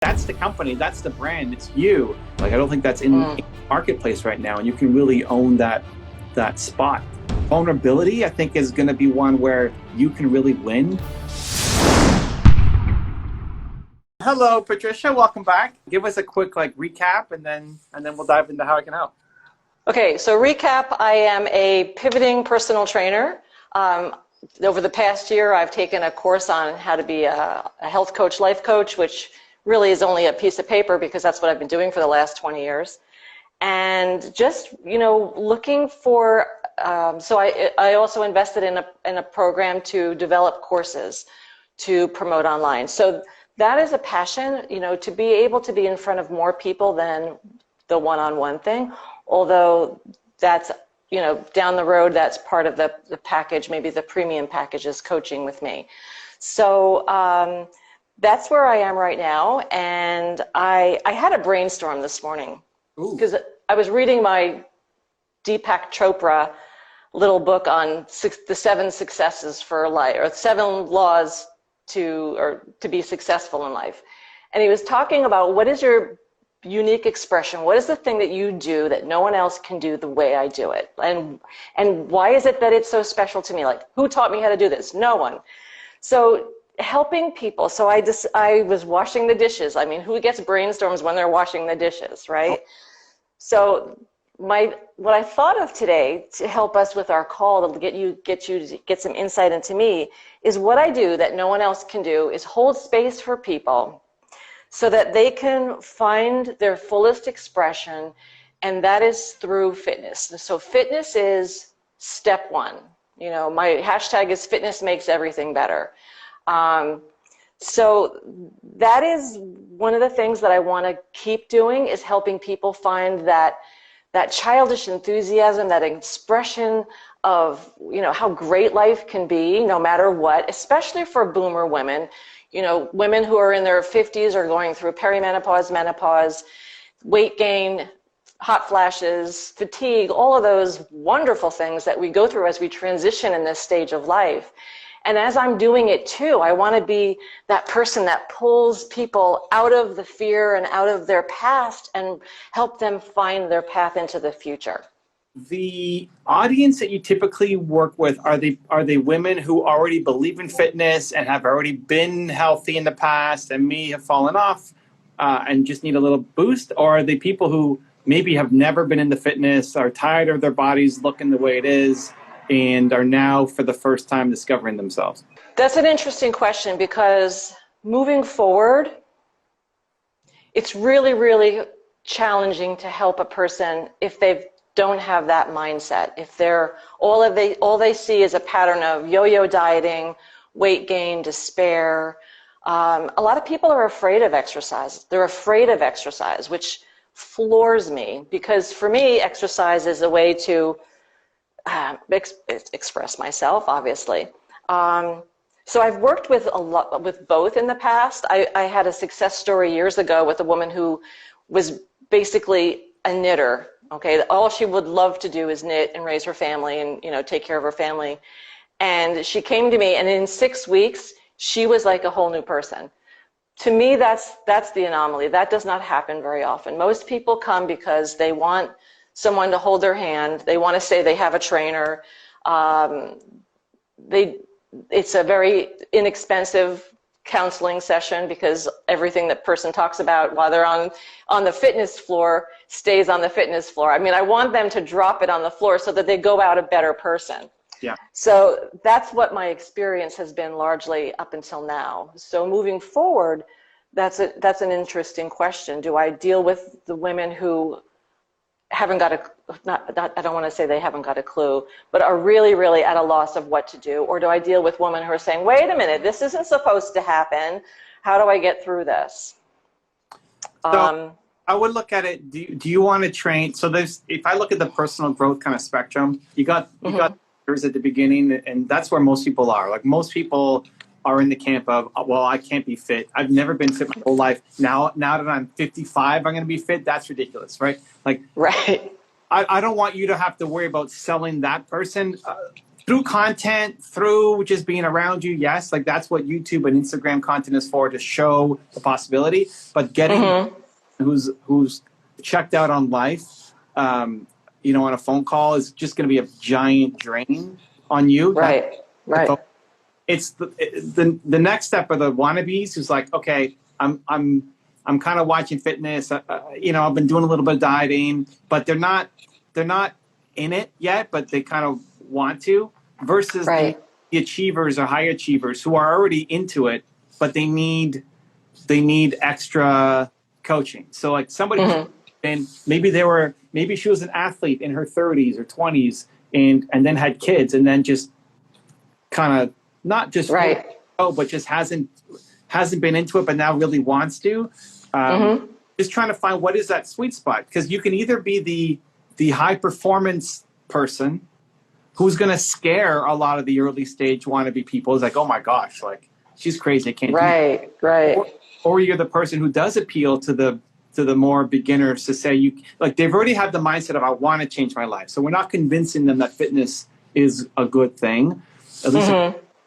That's the company, that's the brand, it's you. Like, I don't think that's in the marketplace right now, and you can really own that spot. Vulnerability, I think, is going to be one where you can really win. Hello, Patricia. Welcome back. Give us a quick recap, and then we'll dive into how I can help. Okay, so recap, I am a pivoting personal trainer. Over the past year, I've taken a course on how to be a health coach, life coach, which really is only a piece of paper because that's what I've been doing for the last 20 years. And just, looking for, so I also invested in a program to develop courses to promote online. So that is a passion, to be able to be in front of more people than the one-on-one thing, although that's, down the road, that's part of the package, maybe the premium package is coaching with me. So that's where I am right now. And I had a brainstorm this morning because I was reading my Deepak Chopra little book on the 7 successes for life, or 7 laws to be successful in life. And he was talking about what is your unique expression? What is the thing that you do that no one else can do the way I do it? And why is it that it's so special to me? Like, who taught me how to do this? No one. So helping people. So I was washing the dishes. I mean, who gets brainstorms when they're washing the dishes, right? So what I thought of today to help us with our call to get you to get some insight into me is what I do that no one else can do is hold space for people so that they can find their fullest expression, and that is through fitness. So fitness is step 1. My hashtag is fitness makes everything better. So that is one of the things that I want to keep doing, is helping people find that childish enthusiasm, that expression of, how great life can be no matter what, especially for boomer women. Women who are in their 50s are going through perimenopause, menopause, weight gain, hot flashes, fatigue, all of those wonderful things that we go through as we transition in this stage of life. And as I'm doing it too, I want to be that person that pulls people out of the fear and out of their past and help them find their path into the future. The audience that you typically work with, are they women who already believe in fitness and have already been healthy in the past and may have fallen off and just need a little boost? Or are they people who maybe have never been into fitness, are tired of their bodies looking the way it is, and are now for the first time discovering themselves? That's an interesting question, because moving forward, it's really, really challenging to help a person if they don't have that mindset. If they're all they see is a pattern of yo-yo dieting, weight gain, despair. A lot of people are afraid of exercise. They're afraid of exercise, which floors me, because for me, exercise is a way to express myself, obviously. So I've worked with both in the past. I had a success story years ago with a woman who was basically a knitter. Okay, all she would love to do is knit and raise her family and take care of her family. And she came to me, and in 6 weeks, she was like a whole new person. To me, that's the anomaly. That does not happen very often. Most people come because they want someone to hold their hand. They want to say they have a trainer. It's a very inexpensive counseling session, because everything that person talks about while they're on the fitness floor stays on the fitness floor. I mean, I want them to drop it on the floor so that they go out a better person. Yeah. So that's what my experience has been largely up until now. So moving forward, that's an interesting question. Do I deal with the women who haven't got I don't want to say they haven't got a clue, but are really, really at a loss of what to do? Or do I deal with women who are saying, wait a minute, this isn't supposed to happen. How do I get through this? So I would look at it, do you want to train? So if I look at the personal growth kind of spectrum, you got years at the beginning, and that's where most people are. Like, most people are in the camp of, well, I can't be fit. I've never been fit my whole life. Now that I'm 55, I'm going to be fit. That's ridiculous, right? Like, right. I don't want you to have to worry about selling that person. through content, through just being around you, yes, like that's what YouTube and Instagram content is for, to show the possibility. But getting who's checked out on life, you know, on a phone call is just going to be a giant drain on you. Right. Right. It's the next step are the wannabes who's like, okay, I'm kind of watching fitness. You know, I've been doing a little bit of dieting, but they're not in it yet, but they kind of want to. Versus the achievers or high achievers who are already into it, but they need extra coaching. So like somebody, and maybe she was an athlete in her 30s or 20s, and then had kids, and then just kind of not just but just hasn't been into it, but now really wants to. Just trying to find what is that sweet spot, because you can either be the high performance person who's going to scare a lot of the early stage wannabe people. Is like, oh my gosh, like she's crazy, I can't do that. Right. Or you're the person who does appeal to the more beginners, to say you like they've already had the mindset of I want to change my life. So we're not convincing them that fitness is a good thing, at least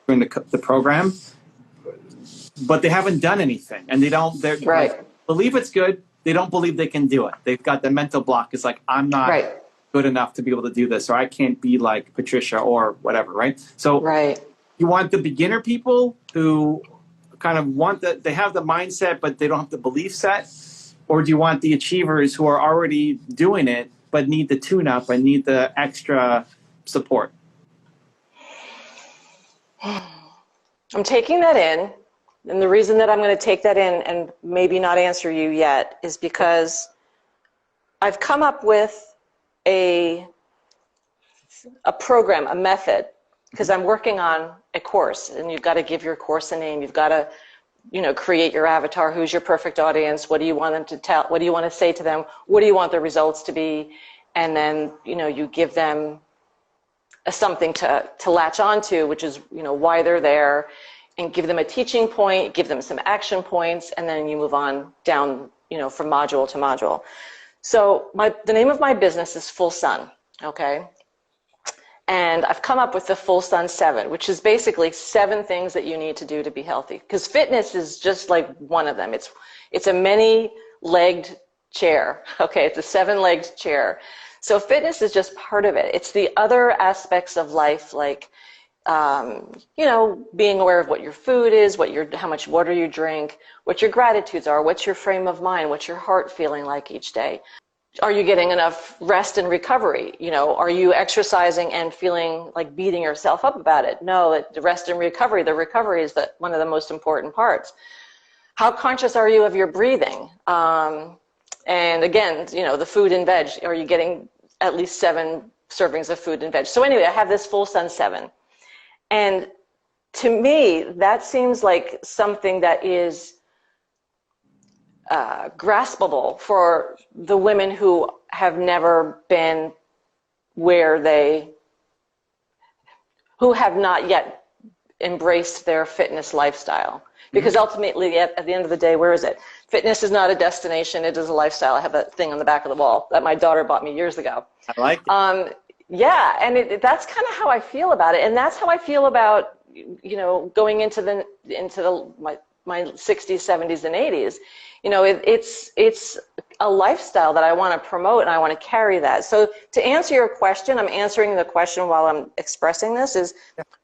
in the program. But they haven't done anything, and they're like, believe it's good. They don't believe they can do it. They've got the mental block. It's like, I'm not good enough to be able to do this, or I can't be like Patricia or whatever, right? So you want the beginner people who kind of they have the mindset, but they don't have the belief set? Or do you want the achievers who are already doing it, but need the tune-up and need the extra support? I'm taking that in. And the reason that I'm going to take that in and maybe not answer you yet is because I've come up with a program, a method, because I'm working on a course, and you've got to give your course a name. You've got to, you know, create your avatar. Who's your perfect audience? What do you want them to tell? What do you want to say to them? What do you want the results to be? And then, you know, you give them something to latch onto, which is, you know, why they're there, and give them a teaching point, give them some action points, and then you move on down, you know, from module to module. So the name of my business is Full Sun, okay? And I've come up with the Full Sun 7, which is basically 7 things that you need to do to be healthy. Because fitness is just like one of them. It's a many-legged chair, okay? It's a 7-legged chair. So fitness is just part of it. It's the other aspects of life, like, you know, being aware of what your food is, how much water you drink, what your gratitudes are, what's your frame of mind, what's your heart feeling like each day. Are you getting enough rest and recovery? You know, are you exercising and feeling like beating yourself up about it? No, the rest and recovery, the recovery is one of the most important parts. How conscious are you of your breathing? And again, you know, the food and veg, are you getting at least 7 servings of food and veg? So anyway, I have this Full Sun 7. And to me, that seems like something that is graspable for the women who have never been who have not yet embraced their fitness lifestyle. Because ultimately, at the end of the day, where is it? Fitness is not a destination, it is a lifestyle. I have that thing on the back of the wall that my daughter bought me years ago. I like it. Yeah, and that's kind of how I feel about it, and that's how I feel about, you know, going into my 60s, 70s, and 80s. You know, it's a lifestyle that I want to promote, and I want to carry that. So to answer your question, I'm answering the question while I'm expressing this, is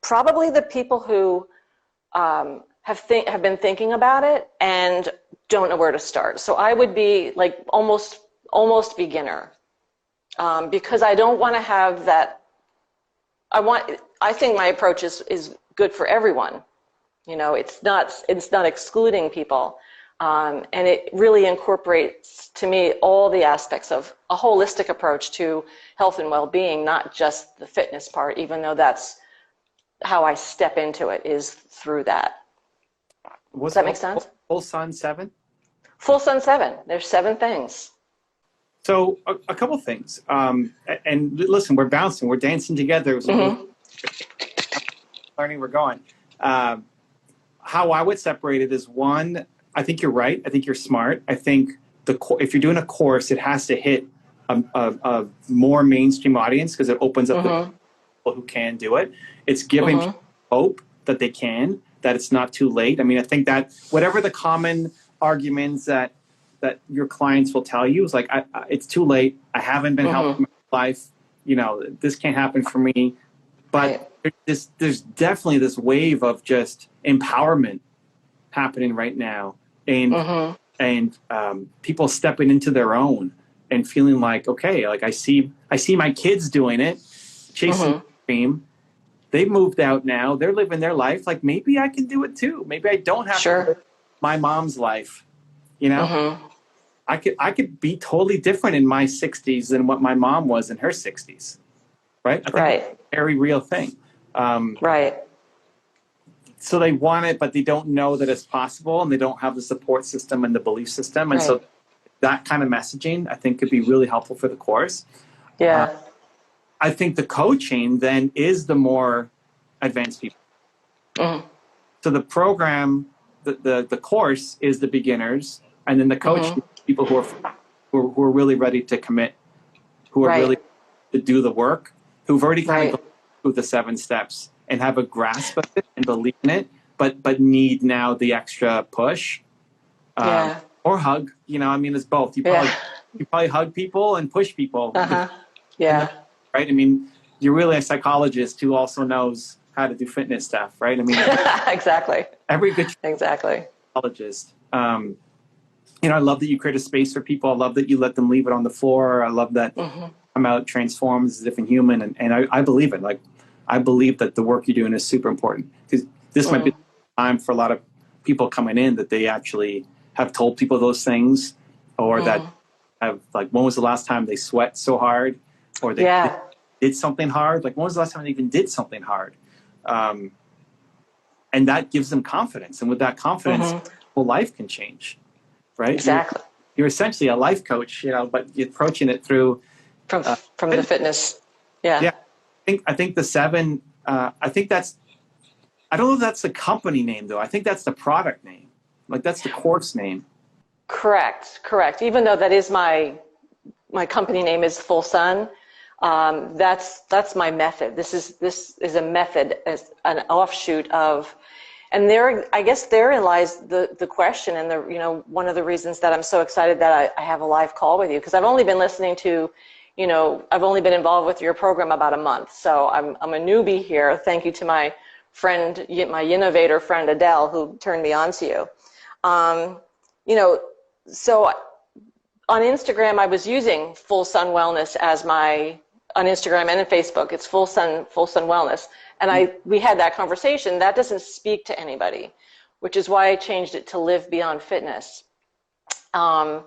probably the people who have been thinking about it and don't know where to start. So I would be like almost beginner. Because I don't want to have that. I think my approach is good for everyone. You know, it's not excluding people, and it really incorporates, to me, all the aspects of a holistic approach to health and well-being, not just the fitness part. Even though that's how I step into it, is through that. Does that make sense? Full Sun 7. Full Sun 7. There's 7 things. So a couple things, and listen, we're bouncing, we're dancing together. Learning, we're going. How I would separate it is, one, I think you're right. I think you're smart. I think if you're doing a course, it has to hit a more mainstream audience, because it opens up people who can do it. It's giving people hope that they can, that it's not too late. I mean, I think that whatever the common arguments that your clients will tell you is like, it's too late. I haven't been helped in my life. You know, this can't happen for me. But there's definitely this wave of just empowerment happening right now, and people stepping into their own and feeling like, okay, like I see my kids doing it, chasing the dream. They've moved out now. They're living their life. Like maybe I can do it too. Maybe I don't have to live my mom's life. You know, I could be totally different in my 60s than what my mom was in her 60s. Right. I think it's a very real thing. So they want it, but they don't know that it's possible, and they don't have the support system and the belief system. And so that kind of messaging, I think, could be really helpful for the course. Yeah. I think the coaching then is the more advanced people. So the program, the course is the beginners, and then the coaching people who are really ready to commit, who are really to do the work, who've already kind of gone through the 7 steps and have a grasp of it and believe in it, but need now the extra push or hug. You know, I mean, it's both. You probably hug people and push people. Right. I mean, you're really a psychologist who also knows how to do fitness stuff, right? I mean, exactly. Every good psychologist. You know, I love that you create a space for people. I love that you let them leave it on the floor. I love that come out transformed as a different human, and I believe it. Like, I believe that the work you're doing is super important, because this might be time for a lot of people coming in that they actually have told people those things, or that have, like, when was the last time they sweat so hard, or they did something hard? Like, when was the last time they even did something hard? And that gives them confidence, and with that confidence, whole life can change, right? Exactly. You're essentially a life coach, you know, but you're approaching it through from the fitness. Yeah. I think the 7. I think that's. I don't know if that's the company name though. I think that's the product name. Like, that's the course name. Correct. Even though that is my company name is Full Sun. That's my method. This is a method, as an offshoot of, and I guess therein lies the question, and one of the reasons that I'm so excited that I have a live call with you, because I've only been listening to, I've only been involved with your program about a month, so I'm a newbie here. Thank you to my friend, my innovator friend Adele, who turned me on to you. So on Instagram, I was using Full Sun Wellness as on Instagram and on Facebook. It's Full Sun Wellness. And we had that conversation. That doesn't speak to anybody, which is why I changed it to Live Beyond Fitness. And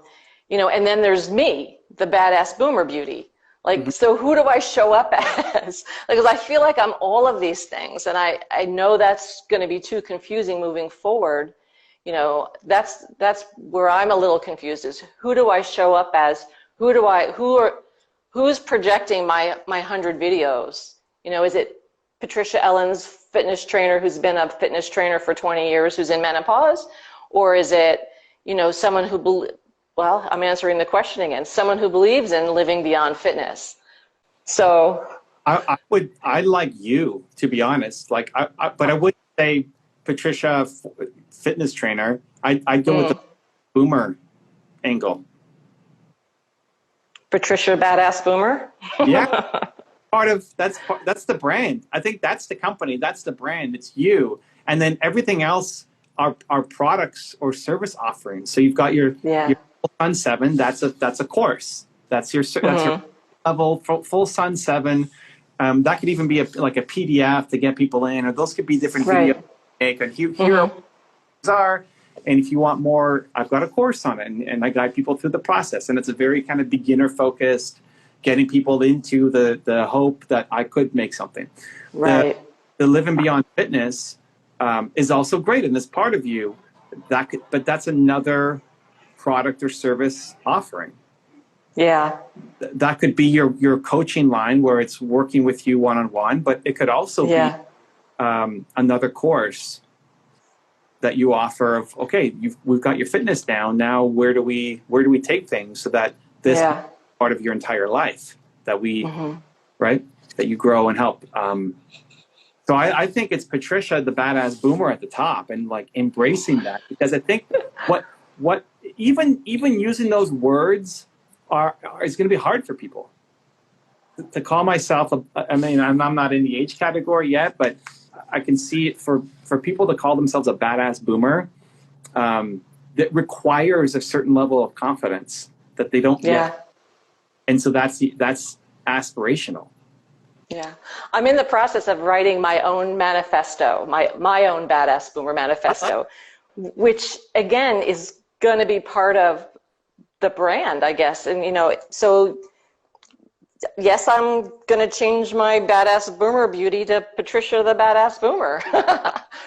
then there's me, the badass boomer beauty. Like, so who do I show up as? Because I feel like I'm all of these things, and I know that's going to be too confusing moving forward. That's where I'm a little confused, is who do I show up as? Who's projecting my 100 videos? Is it Patricia Ellen's fitness trainer who's been a fitness trainer for 20 years who's in menopause? Or is it, someone who, well, I'm answering the question again, someone who believes in living beyond fitness? So I like you, to be honest, but I wouldn't say Patricia fitness trainer. I'd go with the boomer angle. Patricia badass boomer. Yeah. That's the brand. I think that's the company. That's the brand. It's you. And then everything else are products or service offerings. So you've got your Full Sun 7. That's a course. That's your level. Full Sun 7. That could even be a PDF to get people in, or those could be different videos. And here are. And if you want more, I've got a course on it, and I guide people through the process. And it's a very kind of beginner focused, getting people into the hope that I could make something. Right. The Living Beyond Fitness is also great, and this part of you, but that's another product or service offering. Yeah. That could be your coaching line, where it's working with you one-on-one, but it could also be another course that you offer of, okay, we've got your fitness down. Now, where do we take things so that this is part of your entire life, that we, right? that you grow and help. So I think it's Patricia, the badass boomer at the top, and like embracing that, because I think what even using those words is going to be hard for people to call myself. I mean, I'm not in the age category yet, but I can see it for people to call themselves a badass boomer. That requires a certain level of confidence that they don't get. And so that's aspirational. Yeah. I'm in the process of writing my own manifesto, my own badass boomer manifesto, which again is going to be part of the brand, I guess. And, so yes, I'm going to change my badass boomer beauty to Patricia, the badass boomer,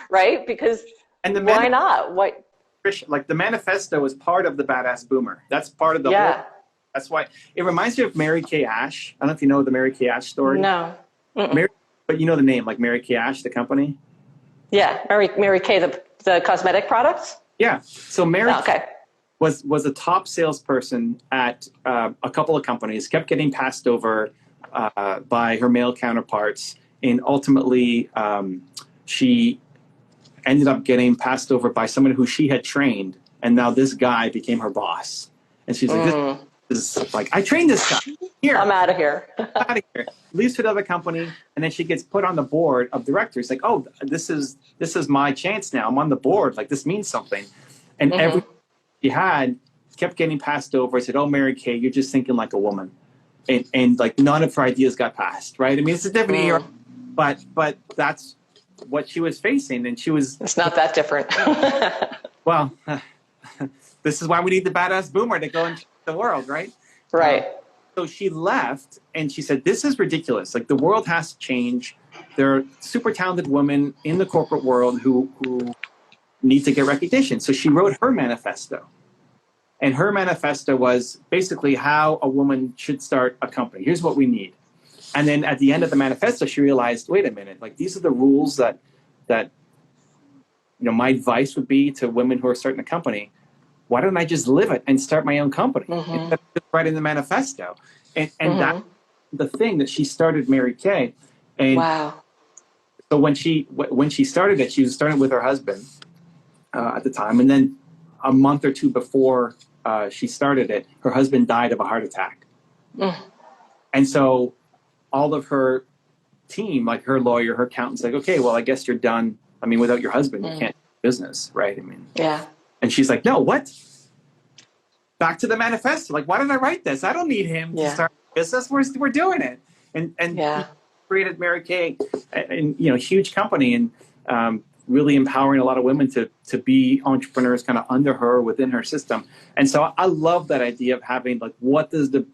right? Because why not? Like the manifesto is part of the badass boomer. That's part of the whole. That's why it reminds you of Mary Kay Ash. I don't know if you know the Mary Kay Ash story. No. But you know the name, like Mary Kay Ash, the company? Yeah, Mary Kay, the cosmetic products? Yeah. So Mary was a top salesperson at a couple of companies, kept getting passed over by her male counterparts, and ultimately she ended up getting passed over by someone who she had trained, and now this guy became her boss. And she's like, this is like, I trained this guy. Here. I'm out of here. Out of here. Leaves to another company, and then she gets put on the board of directors. Like, oh, this is my chance now. I'm on the board. Like, this means something. And every she had kept getting passed over. I said, oh, Mary Kay, you're just thinking like a woman. And like none of her ideas got passed, right? I mean, it's a different era, but that's what she was facing. And she was... It's not that different. Well, this is why we need the badass boomer to go into the world, right? Right. So she left and she said, this is ridiculous. Like, the world has to change. There are super talented women in the corporate world who need to get recognition. So she wrote her manifesto. And her manifesto was basically how a woman should start a company. Here's what we need. And then at the end of the manifesto, she realized, wait a minute, like, these are the rules that my advice would be to women who are starting a company. Why don't I just live it and start my own company? Instead of just writing the manifesto. And that's the thing that she started Mary Kay. And so when she started it, she was starting with her husband at the time. And then a month or two before she started it, her husband died of a heart attack. And so all of her team, like her lawyer, her accountant's like, okay, well, I guess you're done. I mean, without your husband, you can't do business, right? I mean, And she's like, no, what? Back to the manifesto. Like, why did I write this? I don't need him to start a business. We're doing it. And he created Mary Kay, and huge company, and really empowering a lot of women to be entrepreneurs kind of under her, within her system. And so I love that idea of having, like, what does the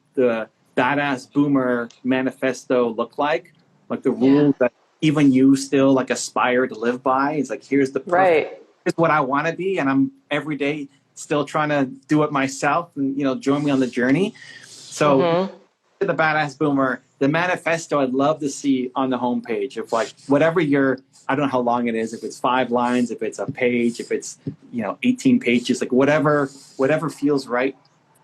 badass boomer manifesto look like? Like the rules that even you still like aspire to live by. It's like, here's the perfect, here's what I want to be, and I'm every day still trying to do it myself, and join me on the journey. So the badass boomer, the manifesto, I'd love to see on the homepage of, like, whatever I don't know how long it is, if it's 5 lines, if it's a page, if it's 18 pages, like whatever feels right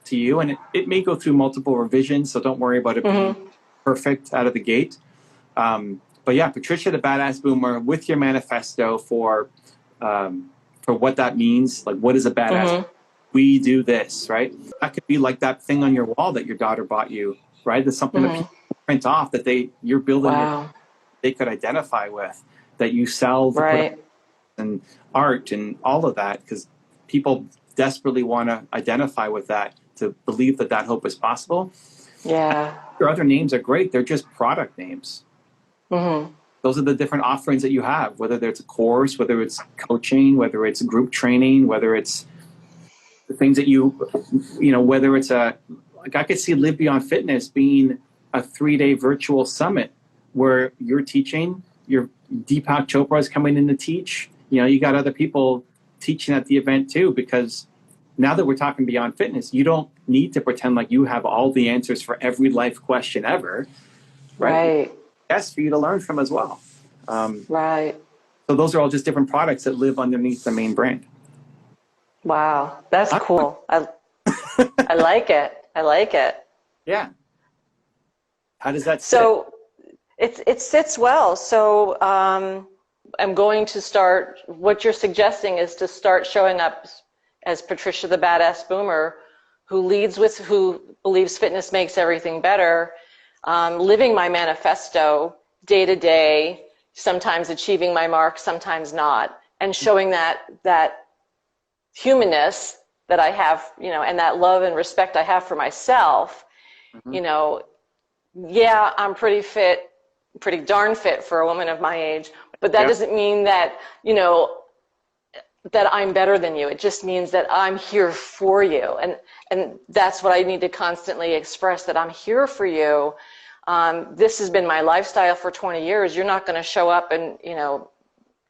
to you. And it may go through multiple revisions, so don't worry about it being perfect out of the gate. But yeah, Patricia, the badass boomer, with your manifesto for what that means. Like, what is a badass? We do this, right? That could be like that thing on your wall that your daughter bought you, right? There's something that people print off that you're building, they could identify with, that you sell, and art and all of that, because people desperately want to identify with that, to believe that hope is possible. Your other names are great. They're just product names. Those are the different offerings that you have, whether it's a course, whether it's coaching, whether it's group training, whether it's the things that whether it's like, I could see Live Beyond Fitness being a 3-day virtual summit where you're teaching, your Deepak Chopra is coming in to teach, you got other people teaching at the event too, because now that we're talking Beyond Fitness, you don't need to pretend like you have all the answers for every life question ever, right? Yes, for you to learn from as well. So those are all just different products that live underneath the main brand. Wow, that's cool. I like it. I like it. Yeah. How does that sit? It sits well. So I'm going to start, what you're suggesting is to start showing up as Patricia the Badass Boomer, who believes fitness makes everything better, living my manifesto day to day, sometimes achieving my mark, sometimes not, and showing that humanness that I have, and that love and respect I have for myself. Yeah, I'm pretty fit, pretty darn fit for a woman of my age, but that doesn't mean that, that I'm better than you. It just means that I'm here for you. And that's what I need to constantly express, that I'm here for you. This has been my lifestyle for 20 years. You're not going to show up and,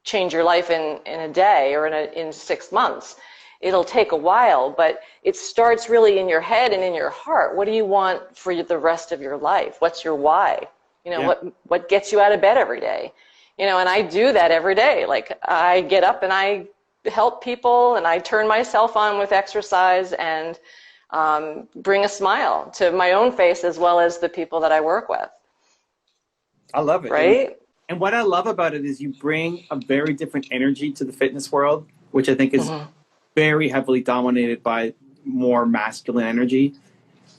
change your life in a day or in 6 months. It'll take a while, but it starts really in your head and in your heart. What do you want for the rest of your life? What's your why? What gets you out of bed every day? And I do that every day. Like, I get up and I help people, and I turn myself on with exercise and bring a smile to my own face as well as the people that I work with. I love it. Right? And what I love about it is you bring a very different energy to the fitness world, which I think is very heavily dominated by more masculine energy.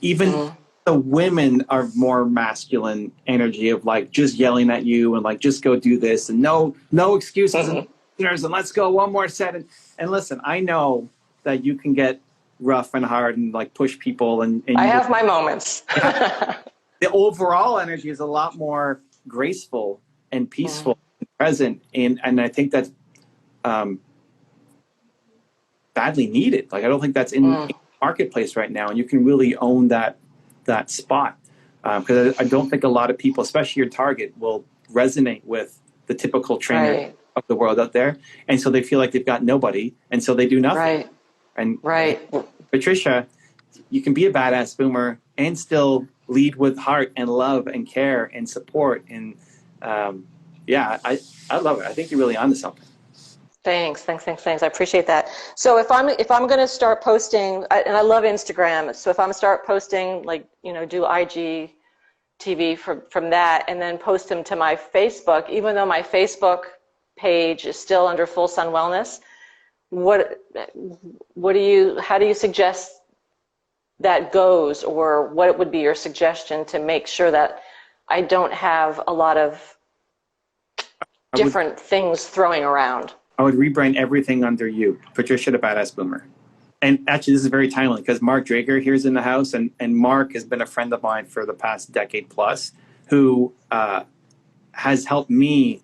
Even the women are more masculine energy of like just yelling at you and like, just go do this and no excuses and let's go one more set. And listen, I know that you can get rough and hard and like push people and I have my moments. The overall energy is a lot more graceful and peaceful and present. And I think that's badly needed. Like, I don't think that's in the marketplace right now. And you can really own that spot. Because I don't think a lot of people, especially your target, will resonate with the typical trainer of the world out there. And so they feel like they've got nobody. And so they do nothing. And Patricia, you can be a badass boomer and still lead with heart and love and care and support. And I love it. I think you're really onto something. Thanks. I appreciate that. So if I'm going to start posting, and I love Instagram, so if I'm start posting, like, do IG TV from that, and then post them to my Facebook, even though my Facebook page is still under Full Sun Wellness, how do you suggest that goes, or what would be your suggestion to make sure that I don't have a lot of different things throwing around? I would rebrand everything under you, Patricia the Badass Boomer. And actually, this is very timely because Mark Drager here is in the house, and Mark has been a friend of mine for the past decade plus, who has helped me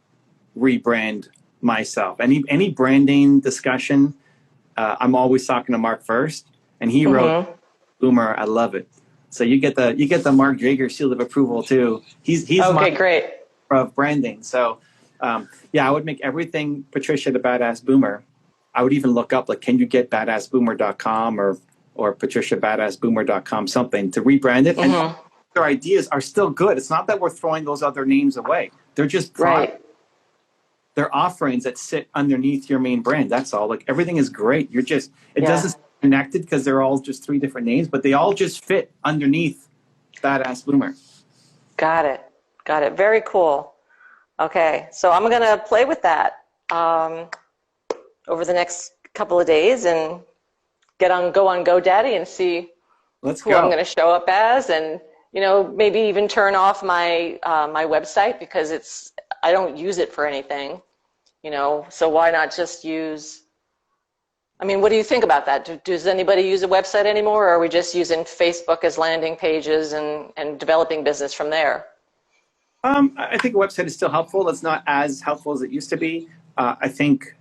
rebrand myself. Any branding discussion, I'm always talking to Mark first, and he wrote, "Boomer, I love it." So you get the Mark Drager seal of approval too. He's okay, great of branding. So. I would make everything Patricia the Badass Boomer. I would even look up, like, can you get badassboomer.com or patriciabadassboomer.com, something to rebrand it. And their ideas are still good. It's not that we're throwing those other names away. They're just they're offerings that sit underneath your main brand. That's all. Like, everything is great. It doesn't connected because they're all just 3 different names, but they all just fit underneath Badass Boomer. Got it. Very cool. Okay, so I'm going to play with that over the next couple of days and go on GoDaddy and see who I'm going to show up as, and maybe even turn off my my website because I don't use it for anything, so why not just use? I mean, what do you think about that? Does anybody use a website anymore, or are we just using Facebook as landing pages and developing business from there? I think a website is still helpful. It's not as helpful as it used to be. I think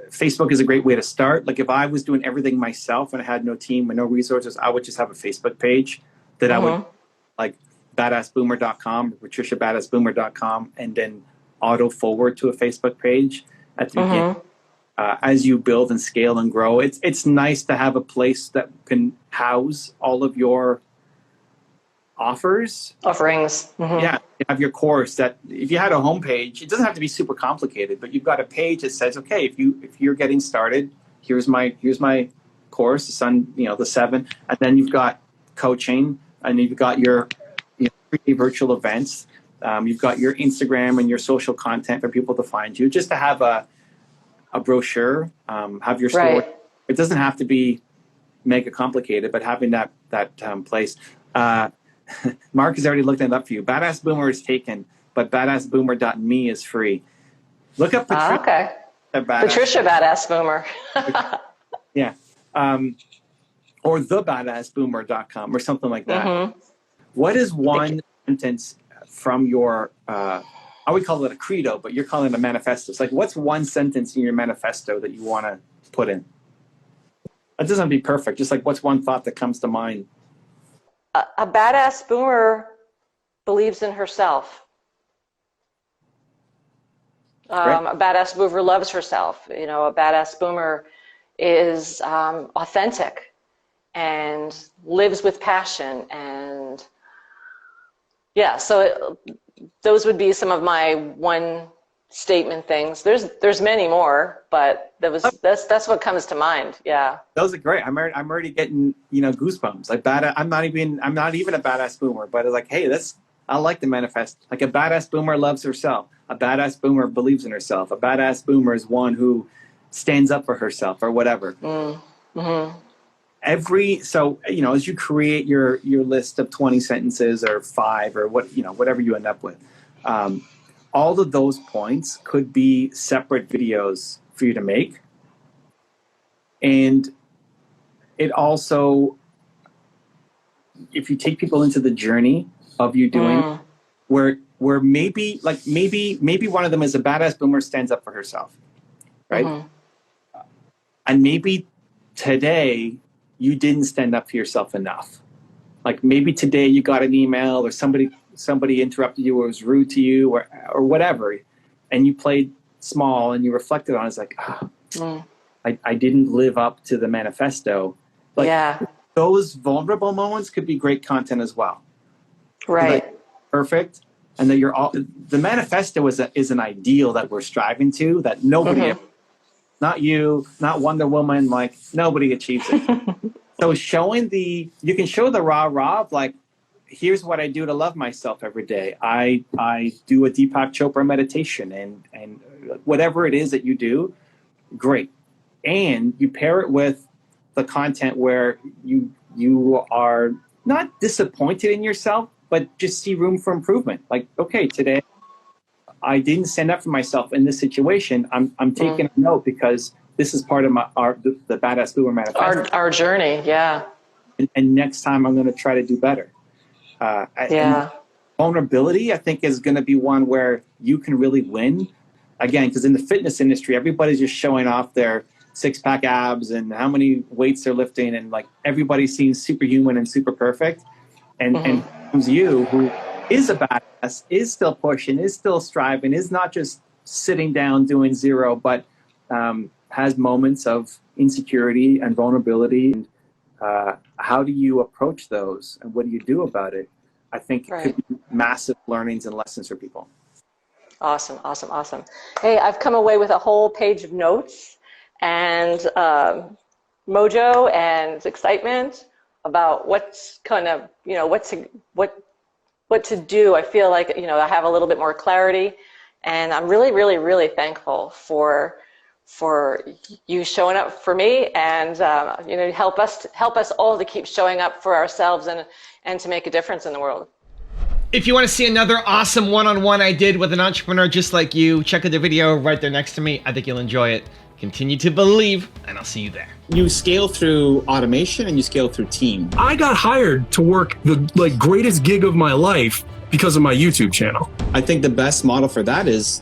Facebook is a great way to start. Like, if I was doing everything myself and I had no team and no resources, I would just have a Facebook page that I would, like, badassboomer.com, patriciabadassboomer.com, and then auto forward to a Facebook page at the beginning. As you build and scale and grow, it's nice to have a place that can house all of your offerings. Yeah, you have your course that if you had a homepage, it doesn't have to be super complicated, but you've got a page that says, okay, if you're getting started, here's my course, the 7, and then you've got coaching, and you've got your 3-day virtual events, You've got your Instagram and your social content for people to find you. Just to have a brochure, have your store. Right. It doesn't have to be mega complicated, but having that place. Mark has already looked it up for you. Badass Boomer is taken, but badassboomer.me is free. Look up Patricia. Okay. Patricia Badass Boomer. Yeah. Or thebadassboomer.com or something like that. Mm-hmm. What is one sentence from your, I would call it a credo, but you're calling it a manifesto. It's like, what's one sentence in your manifesto that you want to put in? It doesn't have to be perfect. Just like, what's one thought that comes to mind? A badass boomer believes in herself. A badass boomer loves herself. You know, a badass boomer is authentic and lives with passion. And yeah, so those would be some of my one statement things. There's many more, but that's what comes to mind. Yeah, those are great. I'm already getting goosebumps. Like I'm not even a badass boomer, but it's like, hey, I like the manifest. Like a badass boomer loves herself. A badass boomer believes in herself. A badass boomer is one who stands up for herself or whatever. Mm-hmm. So as you create your list of 20 sentences or 5 or whatever you end up with, all of those points could be separate videos for you to make. And it also, if you take people into the journey of you doing where maybe one of them is a badass boomer stands up for herself, right? Mm-hmm. And maybe today you didn't stand up for yourself enough. Like maybe today you got an email or somebody interrupted you or was rude to you or whatever, and you played small and you reflected on it. It's like, I didn't live up to the manifesto. Like, yeah. Those vulnerable moments could be great content as well. Right. Like, perfect. And that the manifesto is an ideal that we're striving to, that nobody, not you, not Wonder Woman, like nobody achieves it. So you can show the rah of like, here's what I do to love myself every day. I do a Deepak Chopra meditation and whatever it is that you do, great. And you pair it with the content where you are not disappointed in yourself, but just see room for improvement. Like, okay, today I didn't stand up for myself in this situation. I'm taking a note because this is part of the Badass Boomer manifesto. Our journey, yeah. And next time I'm going to try to do better. And vulnerability, I think, is going to be one where you can really win. Again, because in the fitness industry, everybody's just showing off their 6-pack abs and how many weights they're lifting, and like everybody seems superhuman and super perfect. And comes you, who is a badass, is still pushing, is still striving, is not just sitting down doing zero, but has moments of insecurity and vulnerability. And how do you approach those, and what do you do about it? I think it could be massive learnings and lessons for people. Awesome. Hey, I've come away with a whole page of notes and mojo and excitement about what's kind of, what to do. I feel like, I have a little bit more clarity, and I'm really, really, really thankful for you showing up for me and, help us all to keep showing up for ourselves and to make a difference in the world. If you want to see another awesome one-on-one I did with an entrepreneur just like you, check out the video right there next to me. I think you'll enjoy it. Continue to believe, and I'll see you there. You scale through automation and you scale through team. I got hired to work the greatest gig of my life because of my YouTube channel. I think the best model for that is